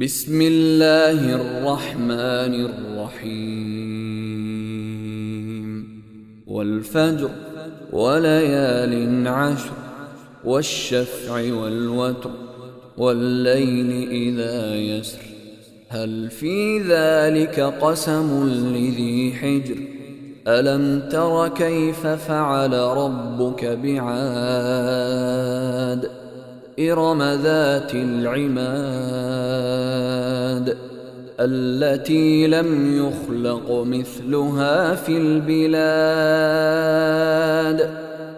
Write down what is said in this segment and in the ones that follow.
بسم اللہ الرحمن الرحیم والفجر وليال عشر والشفع والوتر والليل إذا يسر هل في ذلك قسم لذي حجر ألم تر كيف فعل ربك بعاد إرم ذات العماد التي لم يخلق مثلها في البلاد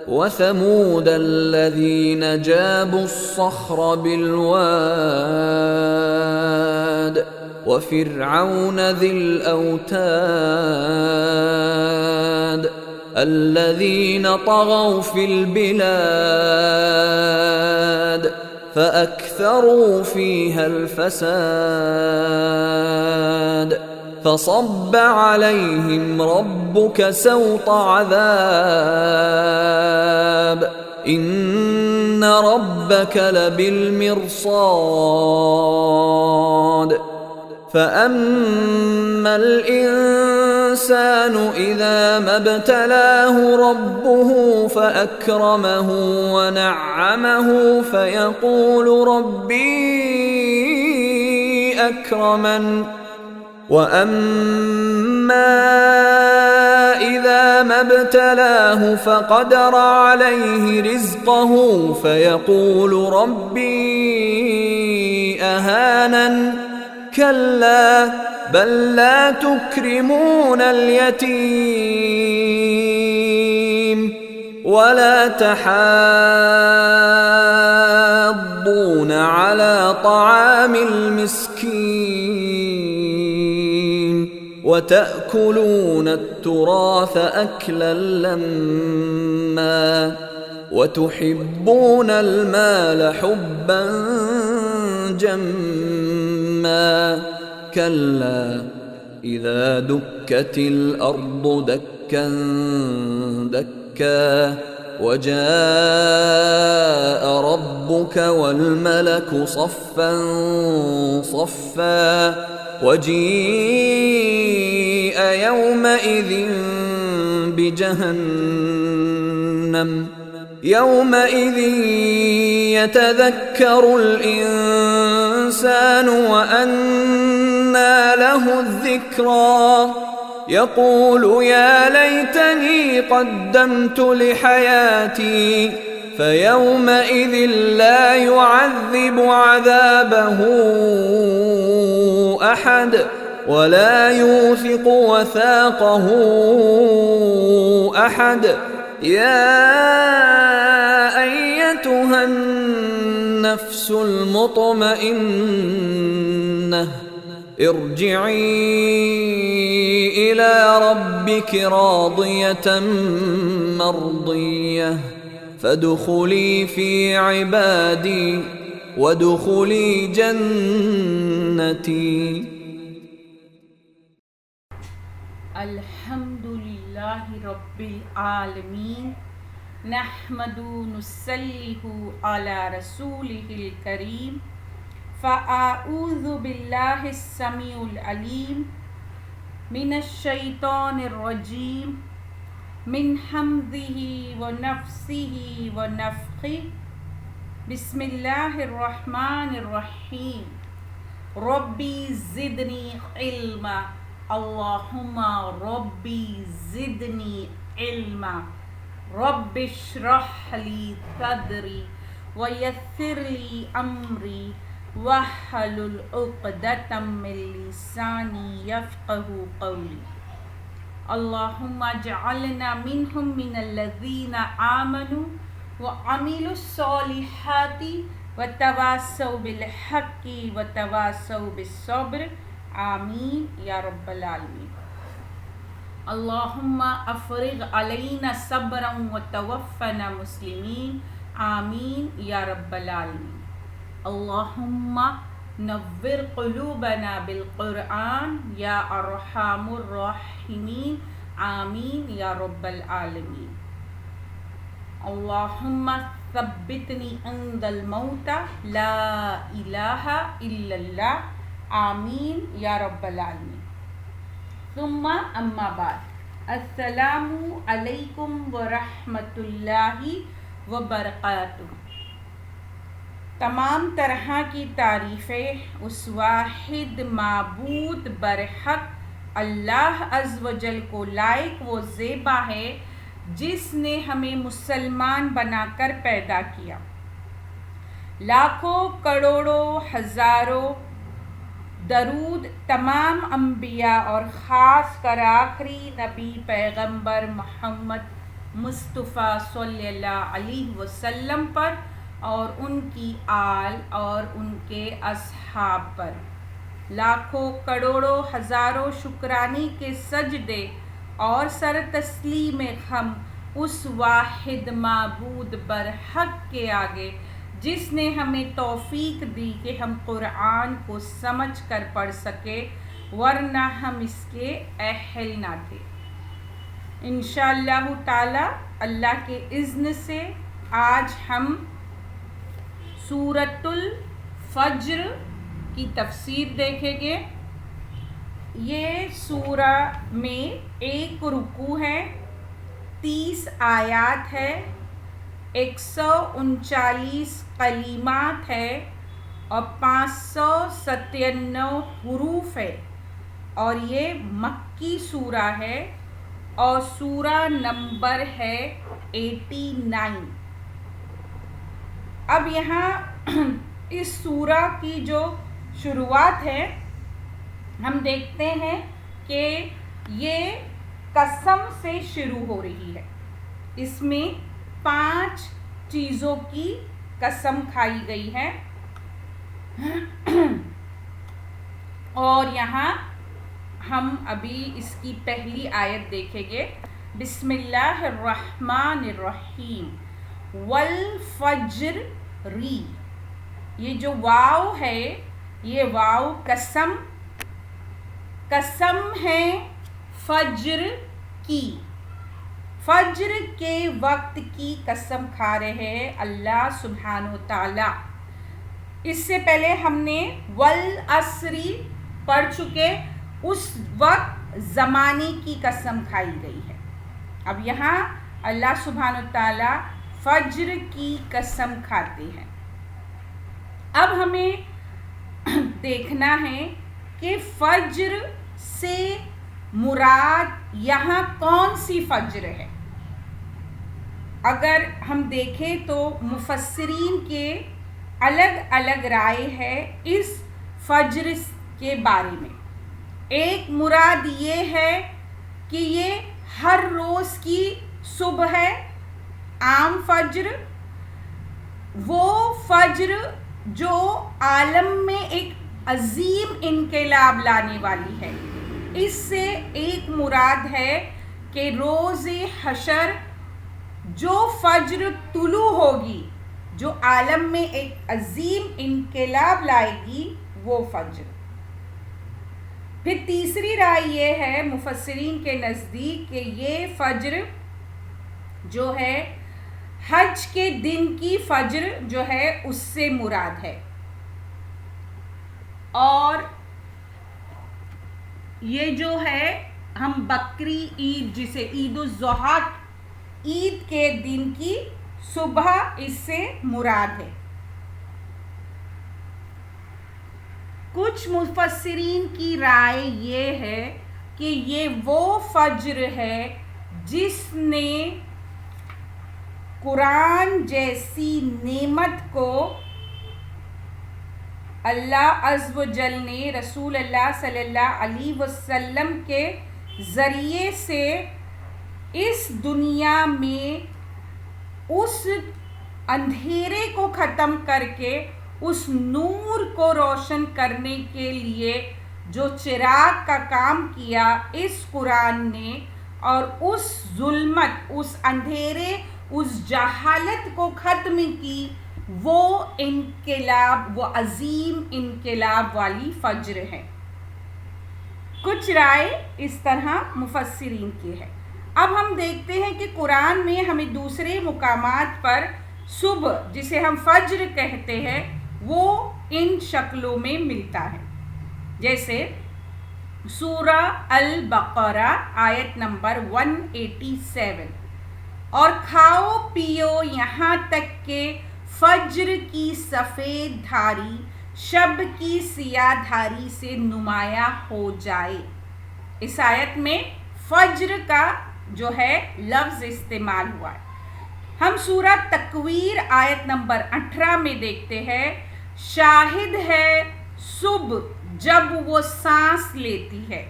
وثمود الذين جابوا الصخر بالواد وفرعون ذي الأوتاد الذين طغوا في البلاد فأكثروا فيها الفساد فصب عليهم ربك سوط عذاب إن ربك لبالمرصاد فأما الإنسان إذا ما ابتلاه ربه فأكرمه ونعمه فيقول ربي أكرمن وأما إذا ما ابتلاه فقدر عليه رزقه فيقول ربي أهانن كلا بل لا تكرمون اليتيم ولا تحاضون على طعام المسكين وتأكلون التراث أكلا لما وتحبون المال حبا جما كلا إذا دكت الأرض دكا دكا وجاء ربك والملك صفا صفا وجيء يومئذ بجهنم يومئذ يتذكر الإنسان وأنى له الذكرى يقول يا ليتني قدمت لحياتي فيومئذ لا يعذب عذابه أحد ولا يوثق وثاقه أحد يا أيتها النفس المطمئنة ارجعي إلى ربك راضية مرضية فادخلي في عبادي وادخلي جنتي. الحمد لله رب العالمين نحمده نصلي على رسوله الكريم فأعوذ بالله السميع العليم من الشيطان الرجيم من حمده ونفسه ونفخه بسم الله الرحمن الرحيم ربي زدني علما اللهم ربي زدني علما رب اشرح لي صدري ويسر لي أمري واحلل عقدة من لساني يفقه قولي اللهم اجعلنا منهم من الذين آمنوا وعملوا الصالحات وتواصوا بالحق وتواصوا بالصبر آمین یا رب العالمین. اللہم افرغ علینا صبرا وتوفنا مسلمین آمین یا رب العالمین. اللہم نور قلوبنا بالقرآن یا ارحم الراحمین آمین یا رب العالمین. اللہم ثبتنی عند الموت لا الہ الا اللہ آمین یا رب العالمین۔ ثم اما بعد، السلام علیکم ورحمۃ اللہ وبرکاتہ۔ تمام طرح کی تعریفیں اس واحد معبود برحق اللہ عز و جل کو لائق و زیبا ہے جس نے ہمیں مسلمان بنا کر پیدا کیا۔ لاکھوں کروڑوں ہزاروں درود تمام انبیاء اور خاص کر آخری نبی پیغمبر محمد مصطفیٰ صلی اللہ علیہ وسلم پر اور ان کی آل اور ان کے اصحاب پر۔ لاکھوں کروڑوں ہزاروں شکرانے کے سجدے اور سر تسلیم ہم اس واحد معبود برحق کے آگے جس نے ہمیں توفیق دی کہ ہم قرآن کو سمجھ کر پڑھ سکے، ورنہ ہم اس کے اہل نہ تھے۔ انشاءاللہ تعالی اللہ کے اذن سے آج ہم سورۃ الفجر کی تفسیر دیکھیں گے۔ یہ سورہ میں 1 رکوع ہے، 30 آیات ہے، 139 کلمات ہے اور 597 حروف ہے، اور یہ مکی سورہ ہے اور سورہ نمبر ہے 89۔ اب یہاں اس سورہ کی جو شروعات ہے ہم دیکھتے ہیں کہ یہ قسم سے شروع ہو رہی ہے۔ اس میں 5 چیزوں کی قسم کھائی گئی ہے، اور یہاں ہم ابھی اس کی پہلی آیت دیکھیں گے۔ بسم اللہ الرحمن الرحیم والفجر ری۔ یہ جو واو ہے یہ واو قسم ہے فجر کی، فجر کے وقت کی قسم کھا رہے ہیں اللہ سبحانہ و تعالی۔ اس سے پہلے ہم نے والعصر پڑھ چکے، اس وقت زمانے کی قسم کھائی گئی ہے۔ اب یہاں اللہ سبحانہ و تعالی فجر کی قسم کھاتے ہیں۔ اب ہمیں دیکھنا ہے کہ فجر سے مراد یہاں کون سی فجر ہے۔ اگر ہم دیکھیں تو مفسرین کے الگ الگ رائے ہے اس فجر کے بارے میں۔ ایک مراد یہ ہے کہ یہ ہر روز کی صبح ہے، عام فجر، وہ فجر جو عالم میں ایک عظیم انقلاب لانے والی ہے۔ اس سے ایک مراد ہے کہ روز حشر جو فجر طلوع ہوگی، جو عالم میں ایک عظیم انقلاب لائے گی، وہ فجر۔ پھر تیسری رائے یہ ہے مفسرین کے نزدیک کہ یہ فجر جو ہے حج کے دن کی فجر جو ہے اس سے مراد ہے، اور یہ جو ہے ہم بقری عید جسے عید الاضحیٰ عید کے دن کی صبح اس سے مراد ہے۔ کچھ مفسرین کی رائے یہ ہے کہ یہ وہ فجر ہے جس نے قرآن جیسی نعمت کو اللہ عز و جل نے رسول اللہ صلی اللہ علیہ وسلم کے ذریعے سے اس دنیا میں اس اندھیرے کو ختم کر کے اس نور کو روشن کرنے کے لیے جو چراغ کا کام کیا اس قرآن نے، اور اس ظلمت، اس اندھیرے، اس جہالت کو ختم کی، وہ انقلاب، وہ عظیم انقلاب والی فجر ہے۔ کچھ رائے اس طرح مفسرین کی ہے۔ اب ہم دیکھتے ہیں کہ قرآن میں ہمیں دوسرے مقامات پر صبح جسے ہم فجر کہتے ہیں وہ ان شکلوں میں ملتا ہے۔ جیسے سورہ البقرہ آیت نمبر 187، اور کھاؤ پیو یہاں تک کہ فجر کی سفید دھاری شب کی سیاہ دھاری سے نمایاں ہو جائے۔ اس آیت میں فجر کا جو ہے لفظ استعمال ہوا ہے۔ ہم سورہ تکویر آیت نمبر 18 میں دیکھتے ہیں، شاہد ہے صبح جب وہ سانس لیتی ہے۔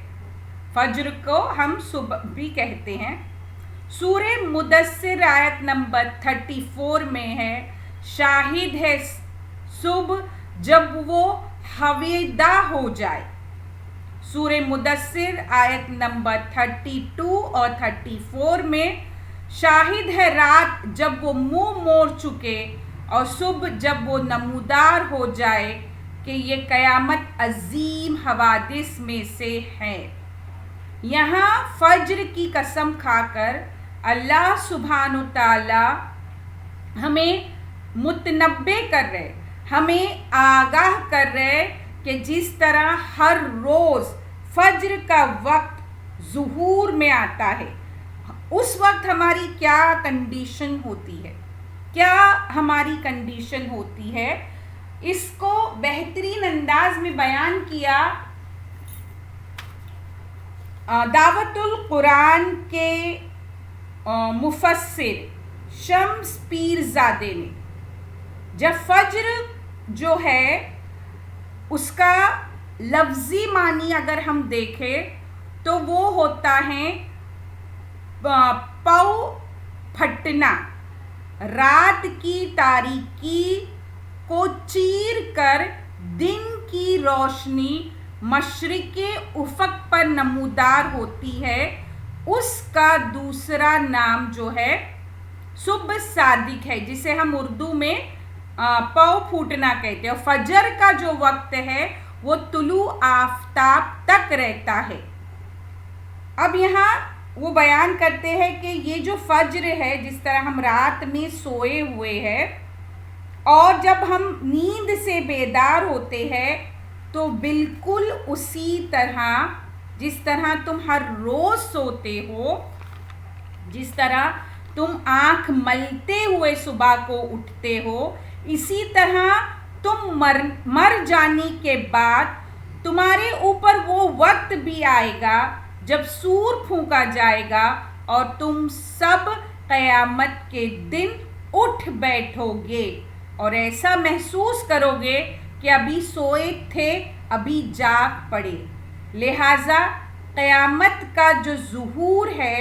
فجر کو ہم صبح بھی کہتے ہیں۔ سورہ مدثر آیت نمبر 34 میں ہے، شاہد ہے صبح جب وہ ہویدا ہو جائے۔ سورہ مدثر آیت نمبر 32 اور 34 میں، شاہد ہے رات جب وہ منہ موڑ چکے اور صبح جب وہ نمودار ہو جائے کہ یہ قیامت عظیم حوادث میں سے ہے۔ یہاں فجر کی قسم کھا کر اللہ سبحانہ تعالی ہمیں متنبع کر رہے، ہمیں آگاہ کر رہے کہ جس طرح ہر روز فجر کا وقت ظہور میں آتا ہے، اس وقت ہماری کیا کنڈیشن ہوتی ہے، کیا ہماری کنڈیشن ہوتی ہے، اس کو بہترین انداز میں بیان کیا دعوت القرآن کے مفسر شمس پیرزادے نے۔ جب فجر جو ہے اس کا لفظی معنی اگر ہم دیکھیں تو وہ ہوتا ہے پاؤ پھٹنا، رات کی تاریکی کو چیر کر دن کی روشنی مشرق افق پر نمودار ہوتی ہے، اس کا دوسرا نام جو ہے صبح صادق ہے، جسے ہم اردو میں پاؤ پھوٹنا کہتے ہیں۔ اور فجر کا جو وقت ہے وہ طلوع آفتاب تک رہتا ہے۔ اب یہاں وہ بیان کرتے ہیں کہ یہ جو فجر ہے، جس طرح ہم رات میں سوئے ہوئے ہیں اور جب ہم نیند سے بیدار ہوتے ہیں تو بالکل اسی طرح جس طرح تم ہر روز سوتے ہو، جس طرح تم آنکھ ملتے ہوئے صبح کو اٹھتے ہو، اسی طرح تم مر جانے کے بعد تمہارے اوپر وہ وقت بھی آئے گا جب سور پھونکا جائے گا اور تم سب قیامت کے دن اٹھ بیٹھو گے اور ایسا محسوس کرو گے کہ ابھی سوئے تھے، ابھی جاگ پڑے۔ لہٰذا قیامت کا جو ظہور ہے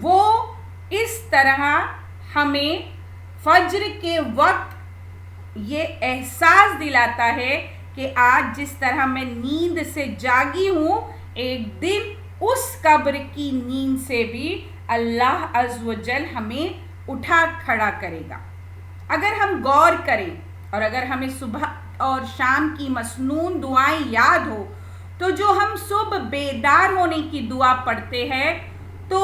وہ اس طرح ہمیں فجر کے وقت یہ احساس دلاتا ہے کہ آج جس طرح میں نیند سے جاگی ہوں، ایک دن اس قبر کی نیند سے بھی اللہ عز و جل ہمیں اٹھا کھڑا کرے گا۔ اگر ہم غور کریں اور اگر ہمیں صبح اور شام کی مسنون دعائیں یاد ہو تو جو ہم صبح بیدار ہونے کی دعا پڑھتے ہیں تو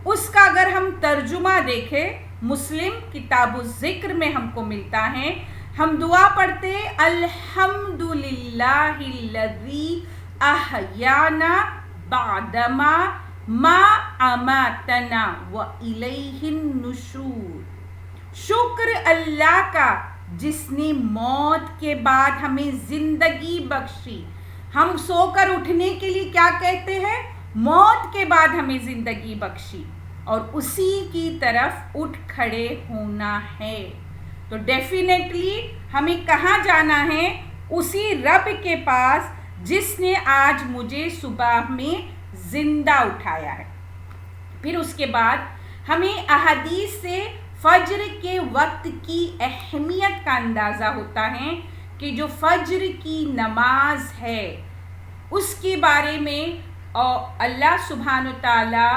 اس کا اگر ہم ترجمہ دیکھیں، مسلم کتاب الذکر میں ہم کو ملتا ہے، ہم دعا پڑھتے الحمدللہ الذی احیانا بعدما ما اماتنا والیہ النشور۔ شکر اللہ کا جس نے موت کے بعد ہمیں زندگی بخشی۔ ہم سو کر اٹھنے کے لیے کیا کہتے ہیں؟ موت کے بعد ہمیں زندگی بخشی، اور اسی کی طرف اٹھ کھڑے ہونا ہے۔ تو ڈیفینیٹلی ہمیں کہاں جانا ہے؟ اسی رب کے پاس جس نے آج مجھے صبح میں زندہ اٹھایا ہے۔ پھر اس کے بعد ہمیں احادیث سے فجر کے وقت کی اہمیت کا اندازہ ہوتا ہے کہ جو فجر کی نماز ہے اس کے بارے میں اللہ سبحانہ تعالی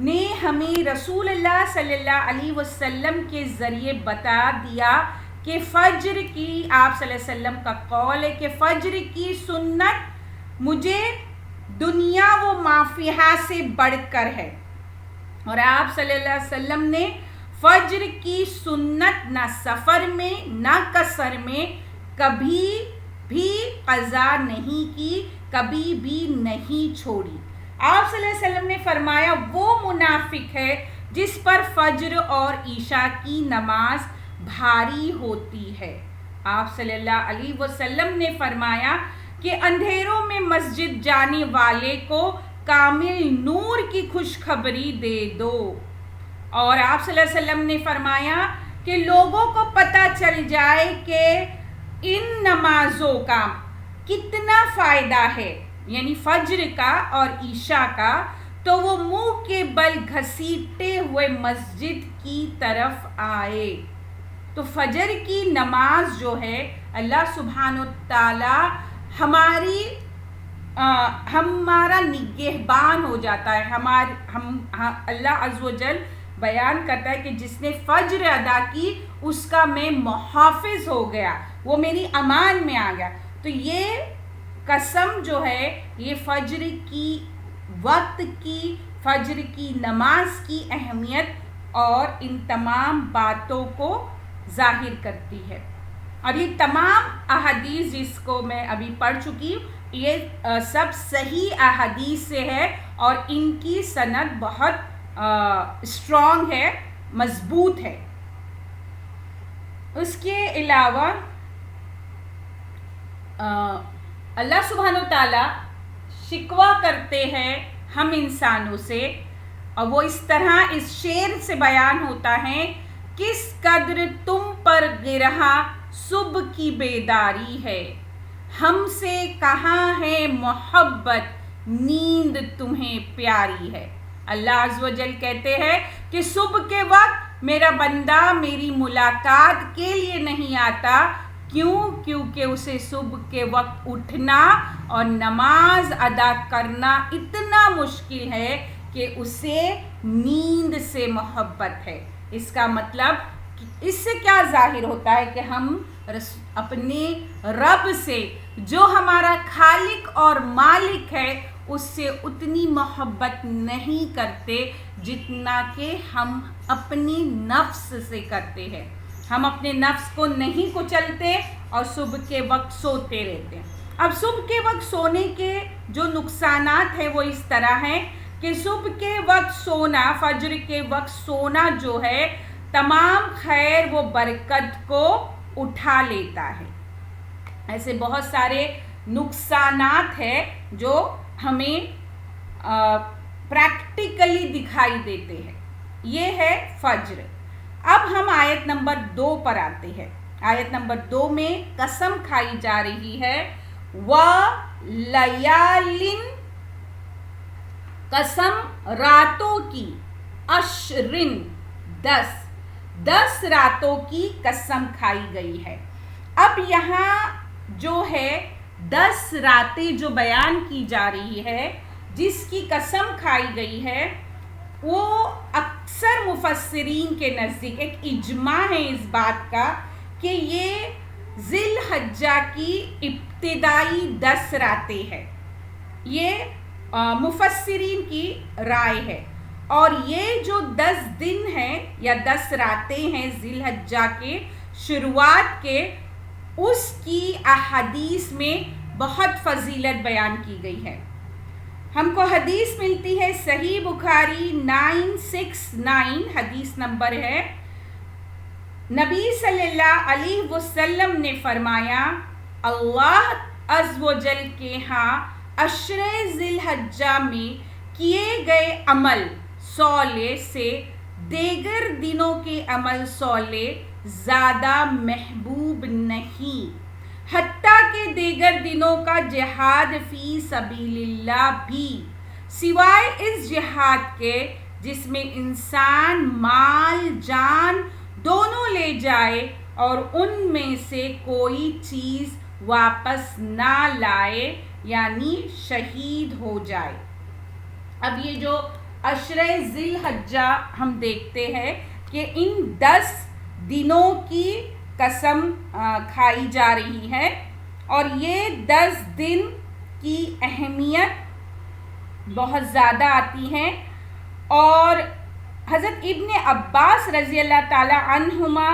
نے ہمیں رسول اللہ صلی اللہ علیہ وسلم کے ذریعے بتا دیا کہ فجر کی، آپ صلی اللہ علیہ وسلم کا قول ہے کہ فجر کی سنت مجھے دنیا و مافیہا سے بڑھ کر ہے، اور آپ صلی اللہ علیہ وسلم نے فجر کی سنت نہ سفر میں نہ قصر میں کبھی بھی قضا نہیں کی، کبھی بھی نہیں چھوڑی۔ آپ صلی اللہ علیہ وسلم نے فرمایا وہ منافق ہے جس پر فجر اور عشاء کی نماز بھاری ہوتی ہے۔ آپ صلی اللہ علیہ وسلم نے فرمایا کہ اندھیروں میں مسجد جانے والے کو کامل نور کی خوشخبری دے دو۔ اور آپ صلی اللہ علیہ وسلم نے فرمایا کہ لوگوں کو پتہ چل جائے کہ ان نمازوں کا کتنا فائدہ ہے، یعنی فجر کا اور عشاء کا، تو وہ منہ کے بل گھسیٹتے ہوئے مسجد کی طرف آئے۔ تو فجر کی نماز جو ہے اللہ سبحانہ وتعالی ہمارا نگہبان ہو جاتا ہے۔ اللہ عز و جل بیان کرتا ہے کہ جس نے فجر ادا کی اس کا میں محافظ ہو گیا، وہ میری امان میں آ گیا۔ تو یہ قسم جو ہے یہ فجر کی وقت کی، فجر کی نماز کی اہمیت اور ان تمام باتوں کو ظاہر کرتی ہے۔ اور یہ تمام احادیث جس کو میں ابھی پڑھ چکی ہوں یہ سب صحیح احادیث سے ہے اور ان کی سند بہت اسٹرانگ ہے، مضبوط ہے۔ اس کے علاوہ اللہ سبحانہ وتعالی شکوہ کرتے ہیں ہم انسانوں سے، اور وہ اس طرح اس شعر سے بیان ہوتا ہے: کس قدر تم پر گرہا صبح کی بیداری ہے، ہم سے کہاں ہے محبت نیند تمہیں پیاری ہے۔ اللہ عز و جل کہتے ہیں کہ صبح کے وقت میرا بندہ میری ملاقات کے لیے نہیں آتا، کیونکہ اسے صبح کے وقت اٹھنا اور نماز ادا کرنا اتنا مشکل ہے کہ اسے نیند سے محبت ہے۔ اس کا مطلب اس سے کیا ظاہر ہوتا ہے کہ ہم اپنے رب سے جو ہمارا خالق اور مالک ہے اس سے اتنی محبت نہیں کرتے جتنا کہ ہم اپنی نفس سے کرتے ہیں۔ ہم اپنے نفس کو نہیں کچلتے اور صبح کے وقت سوتے رہتے ہیں۔ اب صبح کے وقت سونے کے جو نقصانات ہیں وہ اس طرح ہیں کہ صبح کے وقت سونا، فجر کے وقت سونا جو ہے تمام خیر و برکت کو اٹھا لیتا ہے۔ ایسے بہت سارے نقصانات ہیں جو ہمیں پریکٹیکلی دکھائی دیتے ہیں۔ یہ ہے فجر۔ اب ہم آیت نمبر 2 پر آتے ہیں۔ آیت نمبر 2 میں قسم کھائی جا رہی ہے وَلَيَالٍ، قسم راتوں کی، عشرٍ، 10 راتوں کی قسم کھائی گئی ہے۔ اب یہاں جو ہے 10 راتیں جو بیان کی جا رہی ہے، جس کی قسم کھائی گئی ہے، وہ اکثر مفسرین کے نزدیک ایک اجماع ہے اس بات کا کہ یہ ذی الحجہ کی ابتدائی 10 راتیں ہیں۔ یہ مفسرین کی رائے ہے، اور یہ جو 10 دن ہیں یا 10 راتیں ہیں ذی الحجہ کے شروعات کے، اس کی احادیث میں بہت فضیلت بیان کی گئی ہے۔ ہم کو حدیث ملتی ہے صحیح بخاری 969 حدیث نمبر ہے۔ نبی صلی اللہ علیہ وسلم نے فرمایا اللہ عز و جل کے ہاں عشرِ ذی الحجہ میں کیے گئے عمل صالح سے دیگر دنوں کے عمل صالح زیادہ محبوب نہیں، حتیٰ کہ دیگر دنوں کا جہاد فی سبیل اللہ بھی، سوائے اس جہاد کے جس میں انسان مال جان دونوں لے جائے اور ان میں سے کوئی چیز واپس نہ لائے، یعنی شہید ہو جائے۔ اب یہ جو عشرِ ذی الحجہ ہم دیکھتے ہیں کہ ان 10 دنوں کی قسم کھائی جا رہی ہے، اور یہ 10 دن کی اہمیت بہت زیادہ آتی ہے۔ اور حضرت ابن عباس رضی اللہ تعالی عنہما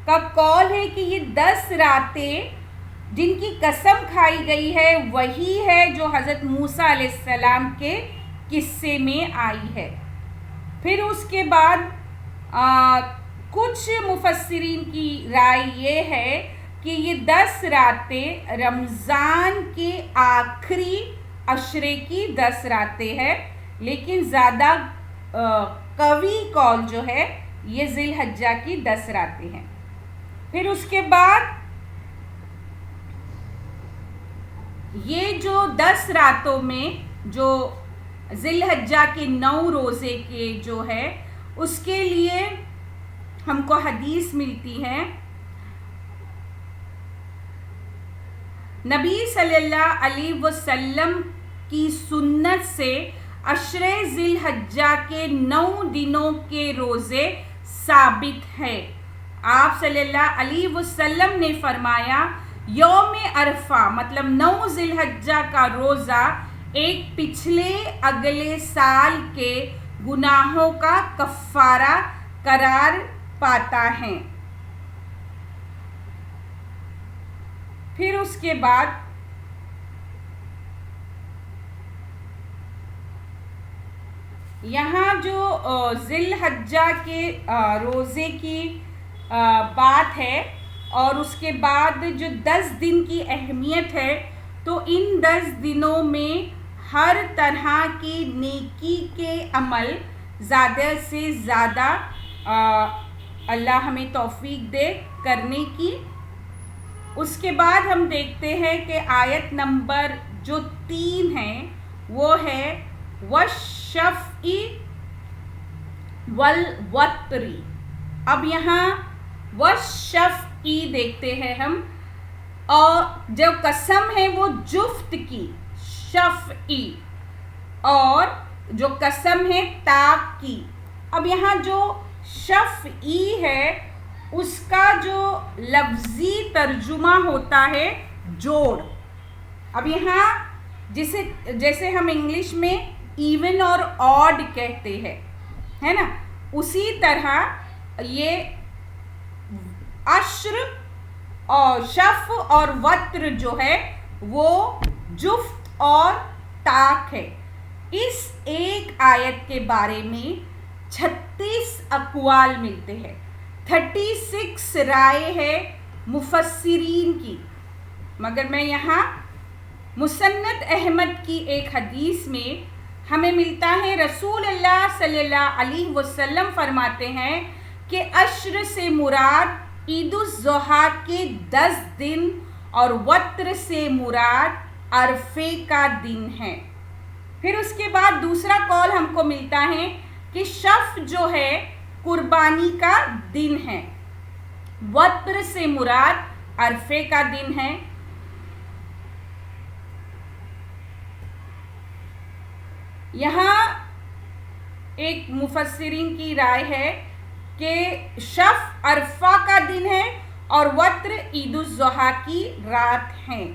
کا قول ہے کہ یہ 10 راتیں جن کی قسم کھائی گئی ہے وہی ہے جو حضرت موسیٰ علیہ السلام کے قصے میں آئی ہے۔ پھر اس کے بعد کچھ مفسرین کی رائے یہ ہے کہ یہ 10 راتیں رمضان کے آخری عشرے کی 10 راتیں ہیں، لیکن زیادہ قوی قول جو ہے یہ ذی الحجہ کی 10 راتیں ہیں۔ پھر اس کے بعد یہ جو 10 راتوں میں جو ذی الحجہ کے 9 روزے کے جو ہے اس کے لیے ہم کو حدیث ملتی ہے، نبی صلی اللہ علیہ وسلم کی سنت سے عشرے ذی الحجہ کے 9 دنوں کے روزے ثابت ہے۔ آپ صلی اللہ علیہ وسلم نے فرمایا یوم عرفہ مطلب 9 ذی الحجہ کا روزہ ایک پچھلے اگلے سال کے گناہوں کا کفارہ قرار پاتا ہے۔ پھر اس کے بعد یہاں جو ذی الحجہ کے روزے کی بات ہے اور اس کے بعد جو 10 دن کی اہمیت ہے، تو ان 10 دنوں میں ہر طرح کی نیکی کے عمل زیادہ سے زیادہ اللہ ہمیں توفیق دے کرنے کی۔ اس کے بعد ہم دیکھتے ہیں کہ آیت نمبر جو 3 ہے وہ ہے وَالشَّفْعِ وَالْوَتْرِ۔ اب یہاں وَالشَّفْعِ دیکھتے ہیں ہم، اور جو قسم ہے وہ جفت کی شفعی، اور جو قسم ہے طاق کی۔ اب یہاں جو شفعی ہے اس کا جو لفظی ترجمہ ہوتا ہے جوڑ۔ اب یہاں جیسے ہم انگلش میں ایون اور آڈ کہتے ہیں، ہے نا، اسی طرح یہ عشر اور شف اور وتر جو ہے وہ جفت اور طاق ہے۔ اس ایک آیت کے بارے میں 36 اقوال ملتے ہیں، 36 رائے ہے مفسرین کی، مگر میں یہاں مسند احمد کی ایک حدیث میں ہمیں ملتا ہے رسول اللہ صلی اللہ علیہ وسلم فرماتے ہیں کہ عشر سے مراد عید الاضحیٰ کے 10 دن اور وتر سے مراد عرفے کا دن ہے۔ پھر اس کے بعد دوسرا قول ہم کو ملتا ہے کہ شف جو ہے قربانی کا دن ہے، وتر سے مراد عرفے کا دن ہے۔ یہاں ایک مفسرین کی رائے ہے کہ شف عرفہ کا دن ہے اور وتر عید الاضحیٰ کی رات ہے۔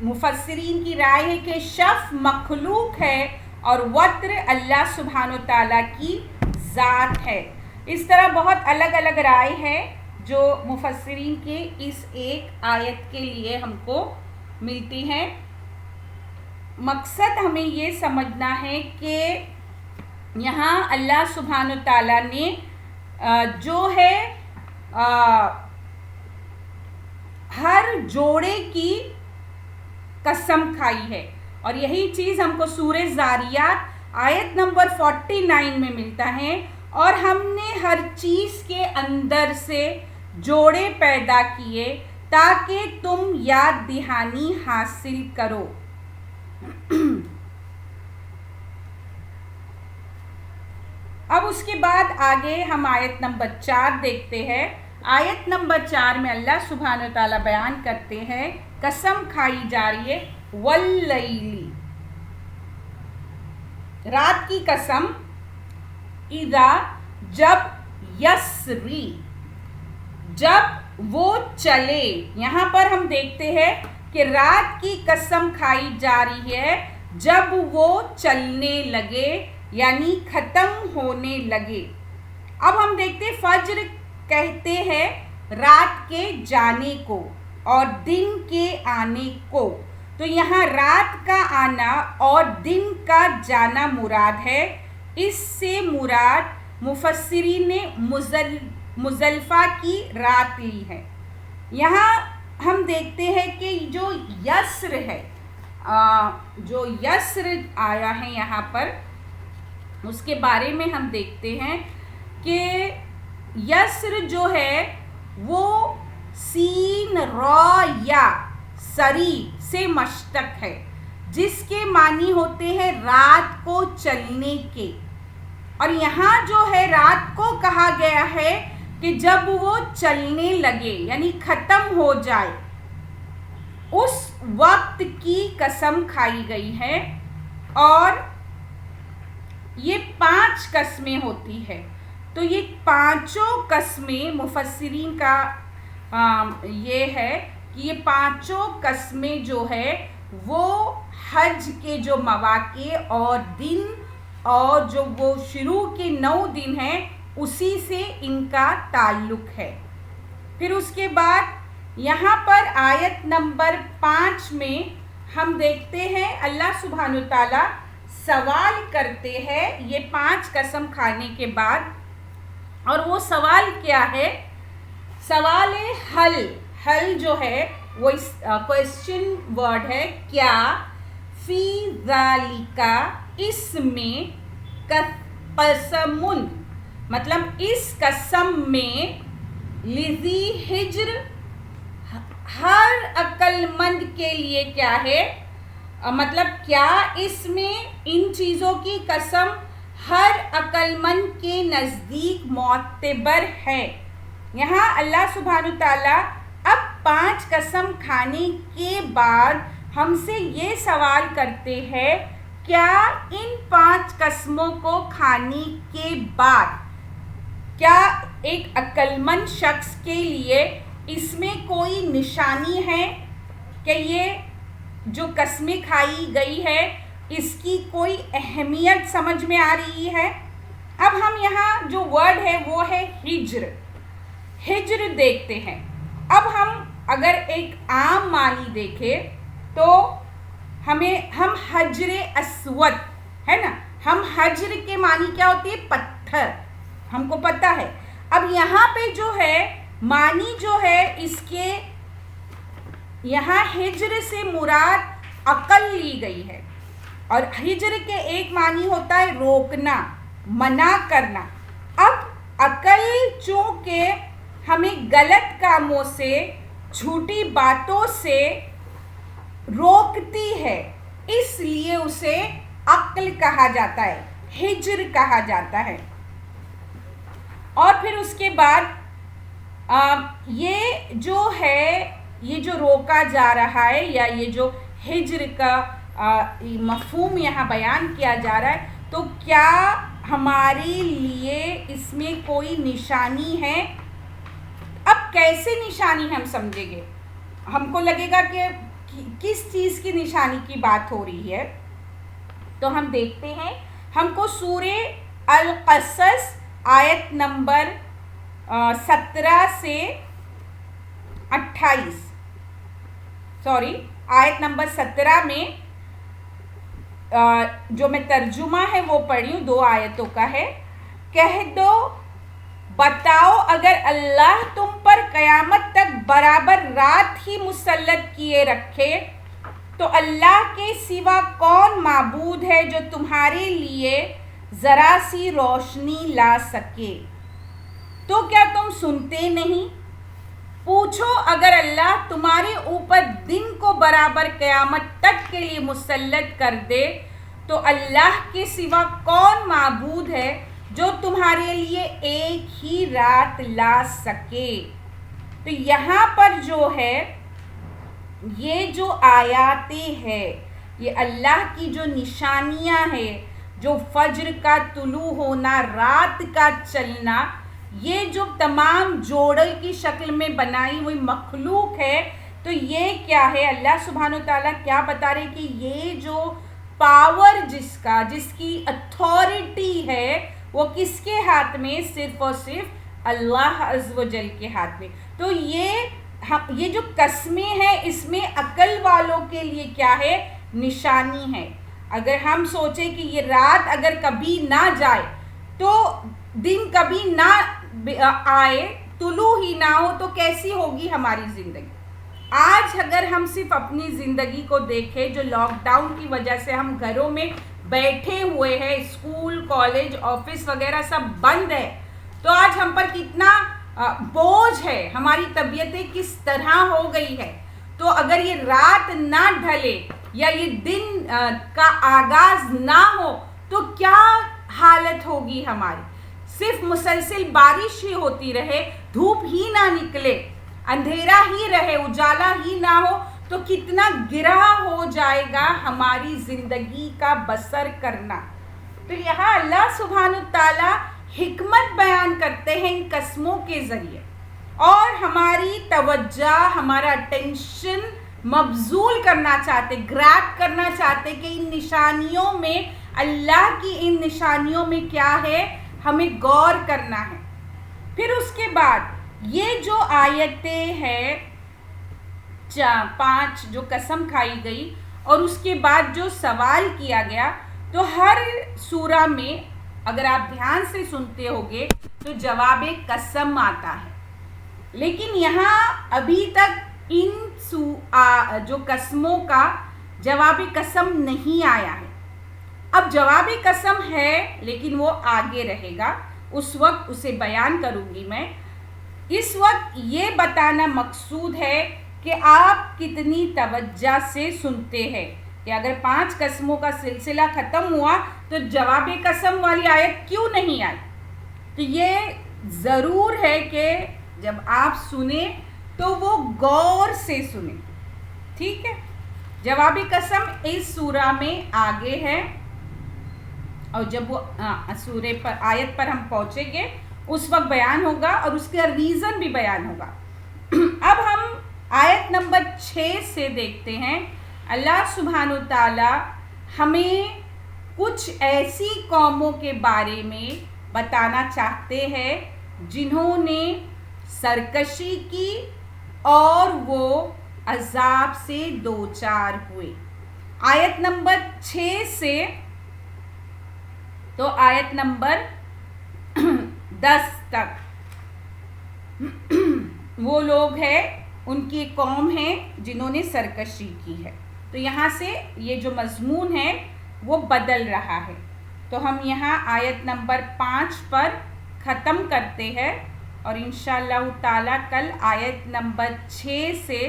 مفسرین کی رائے ہے کہ شف مخلوق ہے اور وتر اللہ سبحانہ وتعالیٰ کی ذات ہے۔ اس طرح بہت الگ الگ رائے ہے جو مفسرین کے اس ایک آیت کے لیے ہم کو ملتی ہیں۔ مقصد ہمیں یہ سمجھنا ہے کہ یہاں اللہ سبحانہ وتعالیٰ نے جو ہے ہر جوڑے کی قسم کھائی ہے، اور یہی چیز ہم کو سورہ زاریات آیت نمبر 49 میں ملتا ہے، اور ہم نے ہر چیز کے اندر سے جوڑے پیدا کیے تاکہ تم یاد دہانی حاصل کرو۔ اب اس کے بعد آگے ہم آیت نمبر 4 دیکھتے ہیں۔ آیت نمبر 4 میں اللہ سبحانہ وتعالیٰ بیان کرتے ہیں، قسم کھائی جا رہی ہے واللیلی، رات کی قسم، اذا جب یسری، جب وہ چلے. یہاں پر ہم دیکھتے ہیں کہ رات کی قسم کھائی جا رہی ہے جب وہ چلنے لگے یعنی ختم ہونے لگے. اب ہم دیکھتے ہیں فجر کہتے ہیں رات کے جانے کو اور دن کے آنے کو. تو یہاں رات کا آنا اور دن کا جانا مراد ہے. اس سے مراد مفسرین نے مزدلفہ کی رات لی ہے. یہاں ہم دیکھتے ہیں کہ جو یسر ہے جو یسر آیا ہے یہاں پر اس کے بارے میں ہم دیکھتے ہیں کہ یسر جو ہے وہ سین را یا سری سے مشتق ہے جس کے معنی ہوتے ہیں رات کو چلنے کے. اور یہاں جو ہے رات کو کہا گیا ہے کہ جب وہ چلنے لگے یعنی ختم ہو جائے اس وقت کی قسم کھائی گئی ہے. اور یہ 5 قسمیں ہوتی ہے. تو یہ 5 قسمیں مفسرین کا یہ ہے کہ یہ 5 قسمیں جو ہے وہ حج کے جو مواقع اور دن اور جو وہ شروع کے 9 دن ہیں اسی سے ان کا تعلق ہے. پھر اس کے بعد یہاں پر آیت نمبر 5 میں ہم دیکھتے ہیں اللہ سبحانہ وتعالی سوال کرتے ہیں یہ 5 قسم کھانے کے بعد. اور وہ سوال کیا ہے؟ سوال حل جو ہے وہ کوئسچن ورڈ ہے. کیا فی ذالکا اس میں قسمن مطلب اس قسم میں لذی حجر ہر عقل مند کے لیے کیا ہے؟ مطلب کیا اس میں ان چیزوں کی قسم ہر عقل مند کے نزدیک معتبر ہے. یہاں اللہ سبحانہ تعالیٰ اب 5 قسم کھانے کے بعد ہم سے یہ سوال کرتے ہیں کیا ان 5 قسموں کو کھانے کے بعد کیا ایک عقل مند شخص کے لیے اس میں کوئی نشانی ہے کہ یہ جو قسمیں کھائی گئی ہے اس کی کوئی اہمیت سمجھ میں آ رہی ہے؟ اب ہم یہاں جو ورڈ ہے وہ ہے ہجر دیکھتے ہیں. اب ہم اگر ایک عام معنی دیکھیں تو ہم حجر اسود ہے نا، ہم حجر کے معنی کیا ہوتی ہے؟ پتھر، ہم کو پتہ ہے. اب یہاں پہ جو ہے معنی جو ہے اس کے یہاں ہجر سے مراد عقل لی گئی ہے. اور ہجر کے ایک معنی ہوتا ہے روکنا، منع کرنا. اب عقل چونکہ ہمیں غلط کاموں سے جھوٹی باتوں سے روکتی ہے اس لیے اسے عقل کہا جاتا ہے، ہجر کہا جاتا ہے. اور پھر اس کے بعد یہ جو ہے یہ جو روکا جا رہا ہے یا یہ جو ہجر کا مفہوم یہاں بیان کیا جا رہا ہے تو کیا ہمارے لیے اس میں کوئی نشانی ہے؟ اب کیسے نشانی ہم سمجھیں گے؟ ہم کو لگے گا کہ کس چیز کی نشانی کی بات ہو رہی ہے. تو ہم دیکھتے ہیں ہم کو سورہ القصص آیت نمبر 17 سے 28 آیت نمبر 17 میں جو میں ترجمہ ہے وہ پڑھی ہوں، 2 آیتوں کا ہے. کہہ دو بتاؤ اگر اللہ تم پر قیامت تک برابر رات ہی مسلط کیے رکھے تو اللہ کے سوا کون معبود ہے جو تمہارے لیے ذرا سی روشنی لا سکے؟ تو کیا تم سنتے نہیں؟ پوچھو اگر اللہ تمہارے اوپر دن کو برابر قیامت تک کے لیے مسلط کر دے تو اللہ کے سوا کون معبود ہے جو تمہارے لیے ایک ہی رات لا سکے؟ تو یہاں پر جو ہے یہ جو آیاتیں ہیں یہ اللہ کی جو نشانیاں ہیں، جو فجر کا طلوع ہونا، رات کا چلنا، یہ جو تمام جوڑے کی شکل میں بنائی ہوئی مخلوق ہے، تو یہ کیا ہے؟ اللہ سبحانہ وتعالیٰ کیا بتا رہے کہ یہ جو پاور جس کی اتھارٹی ہے وہ کس کے ہاتھ میں؟ صرف اور صرف اللہ عز و جل کے ہاتھ میں۔ تو یہ جو قسمیں ہیں اس میں عقل والوں کے لیے کیا ہے؟ نشانی ہے۔ اگر ہم سوچیں کہ یہ رات اگر کبھی نہ جائے تو دن کبھی نہ آئے، طلوع ہی نہ ہو، تو کیسی ہوگی ہماری زندگی؟ آج اگر ہم صرف اپنی زندگی کو دیکھیں، جو لاک ڈاؤن کی وجہ سے ہم گھروں میں بیٹھے ہوئے ہیں، اسکول، کالج، آفس وغیرہ سب بند ہے، تو آج ہم پر کتنا بوجھ ہے، ہماری طبیعتیں کس طرح ہو گئی ہے۔ تو اگر یہ رات نہ ڈھلے یا یہ دن کا آغاز نہ ہو تو کیا حالت ہوگی ہماری؟ صرف مسلسل بارش ہی ہوتی رہے، دھوپ ہی نہ نکلے، اندھیرا ہی رہے، اجالا ہی نہ ہو، تو کتنا گرا ہو جائے گا ہماری زندگی کا بسر کرنا۔ تو یہاں اللہ سبحانہ تعالیٰ حکمت بیان کرتے ہیں ان قسموں کے ذریعے، اور ہماری توجہ، ہمارا اٹینشن مبذول کرنا چاہتے، گریب کرنا چاہتے کہ ان نشانیوں میں، اللہ کی ان نشانیوں میں کیا ہے، ہمیں غور کرنا ہے۔ پھر اس کے بعد یہ جو آیتیں ہیں 5 جو قسم کھائی گئی، اور اس کے بعد جو سوال کیا گیا، تو ہر سورہ میں اگر آپ دھیان سے سنتے ہوگے تو جواب قسم آتا ہے، لیکن یہاں ابھی تک ان جو قسموں کا جواب قسم نہیں آیا ہے۔ اب جواب قسم ہے لیکن وہ آگے رہے گا، اس وقت اسے بیان کروں گی میں۔ اس وقت یہ بتانا مقصود ہے کہ آپ کتنی توجہ سے سنتے ہیں، کہ اگر 5 قسموں کا سلسلہ ختم ہوا تو جواب قسم والی آیت کیوں نہیں آئی؟ تو یہ ضرور ہے کہ جب آپ سنیں تو وہ غور سے سنیں، ٹھیک ہے؟ جواب قسم اس سورہ میں آگے ہے، اور جب وہ سورہ پر آیت پر ہم پہنچیں گے اس وقت بیان ہوگا، اور اس کا ریزن بھی بیان ہوگا۔ اب ہم آیت نمبر 6 سے دیکھتے ہیں۔ اللہ سبحانہ تعالی ہمیں کچھ ایسی قوموں کے بارے میں بتانا چاہتے ہیں جنہوں نے سرکشی کی اور وہ عذاب سے دوچار ہوئے۔ آیت نمبر 6 سے تو آیت نمبر 10 تک وہ لوگ ہیں، ان کی قوم ہے جنہوں نے سرکشی کی ہے۔ تو یہاں سے یہ جو مضمون ہے وہ بدل رہا ہے، تو ہم یہاں آیت نمبر 5 پر ختم کرتے ہیں، اور انشاءاللہ تعالی کل آیت نمبر 6 سے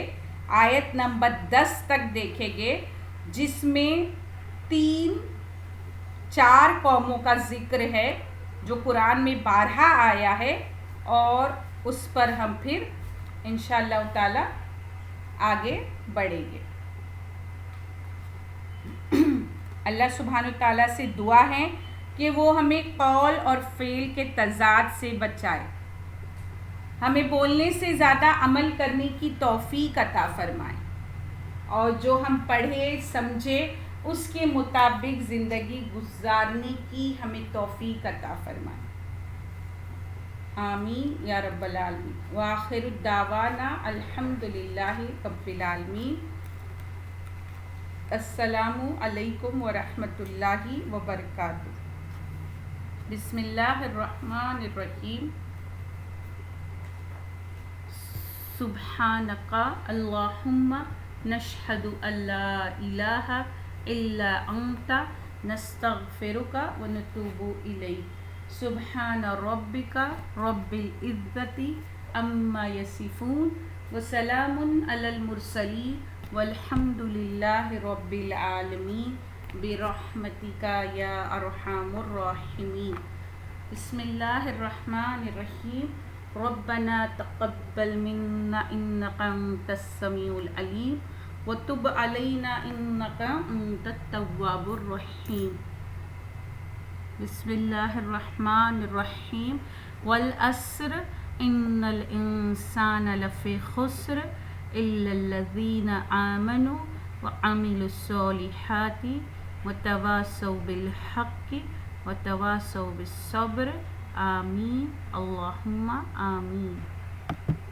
آیت نمبر 10 تک دیکھیں گے، جس میں 4 قوموں کا ذکر ہے جو قرآن میں 12 آیا ہے، اور اس پر ہم پھر انشاءاللہ تعالی آگے بڑھیں گے۔ اللہ سبحانہ تعالیٰ سے دعا ہے کہ وہ ہمیں قول اور فعل کے تضاد سے بچائے، ہمیں بولنے سے زیادہ عمل کرنے کی توفیق عطا فرمائے، اور جو ہم پڑھے سمجھے اس کے مطابق زندگی گزارنے کی ہمیں توفیق عطا فرمائے۔ آمین یا رب العالمین۔ وآخر الدعوانا الحمدللہ رب العالمین۔ السلام علیکم ورحمۃ اللہ وبرکاتہ۔ بسم اللہ الرحمن الرحیم۔ سبحانک اللہم نشہد ان لا الہ الا انت نستغفرک ونتوب الیک۔ سبحان ربک رب العزۃ عما یصفون وسلام علی المرسلین والحمد للہ رب العالمین برحمتک یا ارحم الراحمین۔ بسم اللہ الرحمن الرحیم۔ ربنا تقبل منا انک انت السمیع العلیم وتب علینا انک انت التواب الرحیم۔ بسم اللہ الرحمن الرحیم۔ والعصر ان الانسان لفی خسر الا الذین آمنوا وعملوا الصالحات وتواصوا بالحق وتواصوا بالصبر آمین اللہم آمین.